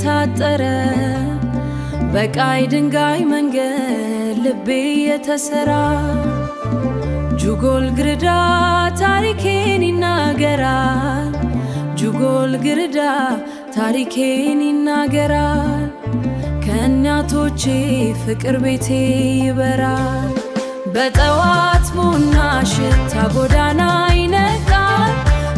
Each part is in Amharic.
የታጠረ በቃይ ድንጋይ መንገድ ልቤ የተሰራ ጁጎል ግርዳ ታሪኬን ይናገራል ጁጎል ግርዳ ታሪኬን ይናገራል ከእናቶቼ ፍቅር ቤቴ ይበራል በጠዋት ቡና ሽታ ጎዳና ይነቃል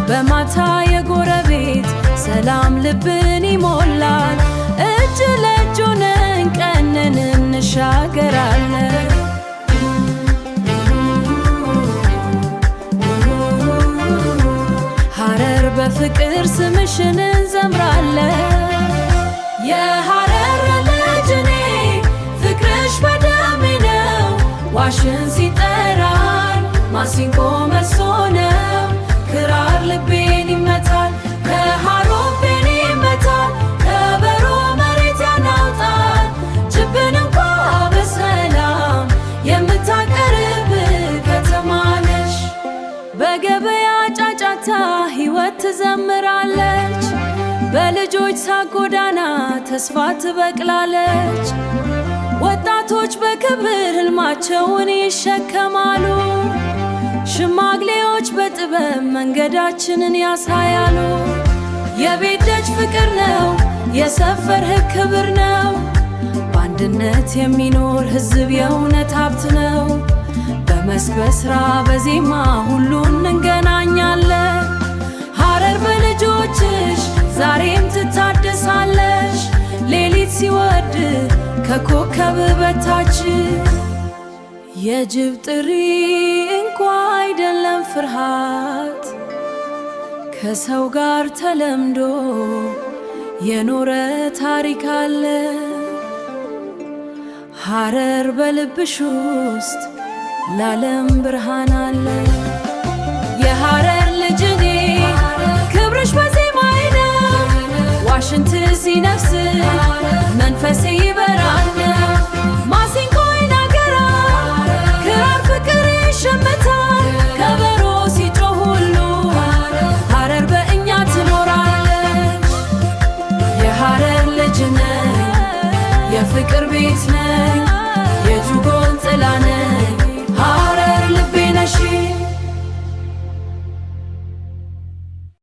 በማታ የጎረቤት ሰላም ልብን ይሞላል እጅ ለእጅ ሆነን ቀንን እንሻገራለን ሐረር በፍቅር ስምሽን እንዘምራለን የሐረር ልጅ እኔ ፍቅርሽ በደሜ ነው ዋሽን ሲጠራን ማሲንቆ መሶ ነው ክራር ልቤን ይመታል ከሐሮቤን ይመታል ከበሮ መሬት ያናውጣል ችብን እንኳ በሰላም የምታቀርብ ከተማ ነሽ በገበያ ጫጫታ ሕይወት ትዘምራለች በልጆች ሳቅ ጎዳና ተስፋ ትበቅላለች ወጣቶች በክብር ሕልማቸውን ይሸከማሉ ሽማግሌዎች በጥበብ መንገዳችንን ያሳያሉ የቤት ደጅ ፍቅር ነው የሰፈር ሕግ ክብር ነው በአንድነት የሚኖር ሕዝብ የእውነት ሀብት ነው በመስክ በስራ በዜማ ሁሉን እንገናኛለን ሐረር በልጆችሽ ዛሬም ትታደሳለሽ ሌሊት ሲወድ ከኮከብ በታች የጅብ ጥሪ እንኳ አይደለም ፍርሃት ከሰው ጋር ተለምዶ የኖረ ታሪክ አለ ሐረር በልብሽ ውስጥ ለዓለም ብርሃን አለ የሐረር ልጅ እኔ ክብርሽ በዜማዬ ነው ዋሽንት ሲነፍስ መንፈሴ ይበራል ማሲንቆ ይናገራል ክራር ፍቅር ይሸምታል ከበሮ ሲጮህ ሁሉ ሐረር በእኛ ትኖራለች የሐረር ልጅ ነኝ የፍቅር ቤት